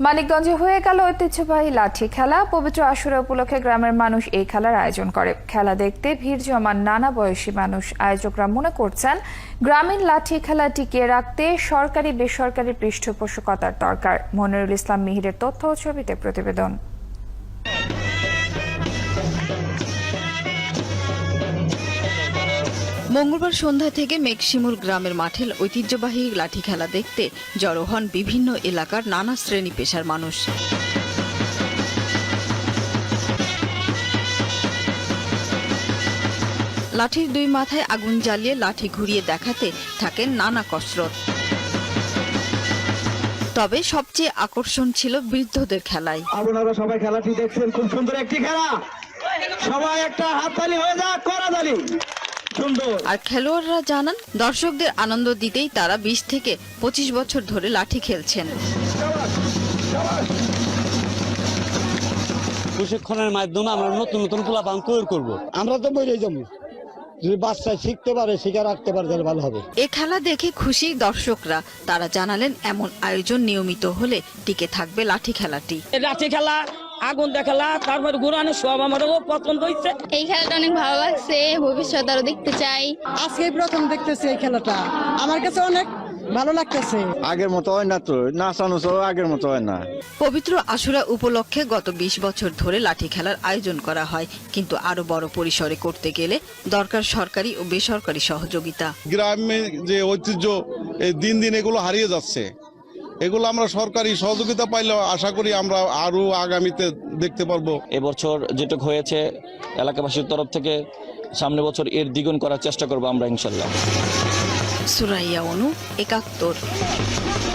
মানিকগঞ্জে হয়ে গেল ঐতিহ্যবাহী লাঠি খেলা। পবিত্র আশুরা উপলক্ষে গ্রামের মানুষ এই খেলার আয়োজন করে। খেলা দেখতে ভিড় জমান নানা বয়সী মানুষ। আয়োজকরা মনে করছেন, গ্রামীণ লাঠি খেলা টিকিয়ে রাখতে সরকারি বেসরকারি পৃষ্ঠপোষকতার দরকার। মনিরুল ইসলাম মিহিরের তথ্য ও ছবিতে প্রতিবেদন। মঙ্গলবার সন্ধ্যা থেকে মেঘশিমুল গ্রামের মাঠে ঐতিহ্যবাহী লাঠি খেলা দেখতে জড়ো হন বিভিন্ন এলাকার নানা শ্রেণী পেশার মানুষ। লাঠির দুই মাথায় আগুন জ্বালিয়ে লাঠি ঘুরিয়ে দেখাতে থাকেন নানা কসরত। তবে সবচেয়ে আকর্ষণ ছিল বৃদ্ধদের খেলায়। আপনারা সবাই খেলাটি দেখছেন, খুব সুন্দর একটি খেলা। সবাই একটা হাততালি হয়ে যাক, করতালি। আর খেলোয়াড়রা জানান, দর্শকদের আনন্দ দিতেই তারা 20 থেকে 25 বছর ধরে লাঠি খেলছেন। প্রশিক্ষণের মাধ্যমে আমরা নতুন নতুন পোলাপান তৈরি করব। আমরা তো বইরে যাবো, যদি বাচ্চা শিখতে পারে, শিখে রাখতে পারে তাহলে ভালো হবে। এ খেলা দেখে খুশি দর্শকরা। তারা জানালেন, এমন আয়োজন নিয়মিত হলে টিকে থাকবে লাঠি খেলাটি। লাঠি খেলা, আগুন দেখালা, তারপর ঘুরানো সব আমারও পছন্দ হয়েছে। এই খেলাটা অনেক ভালো লাগছে, ভবিষ্যতে আরো দেখতে চাই। আজকে প্রথম দেখতেছি এই খেলাটা, আমার কাছে অনেক ভালো লাগতেছে। আগের মতো হয় না, তো নাচানো আগের মতো হয় না। পবিত্র আশুরা উপলক্ষে গত 20 বছর ধরে লাঠি খেলার আয়োজন করা হয়, কিন্তু আরো বড় পরিসরে করতে গেলে দরকার সরকারি ও বেসরকারি সহযোগিতা। গ্রামে যে ঐতিহ্য দিন দিন এগুলো হারিয়ে যাচ্ছে, এগুলো আমরা সরকারি সহযোগিতা পাইলে আশা করি আমরা আরো আগামীতে দেখতে পারবো। এবছর যেটুক হয়েছে এলাকাবাসীর তরফ থেকে, সামনের বছর এর দ্বিগুণ করার চেষ্টা করবো আমরা ইনশাল্লাহ। সুরাইয়া অনু, ৭১।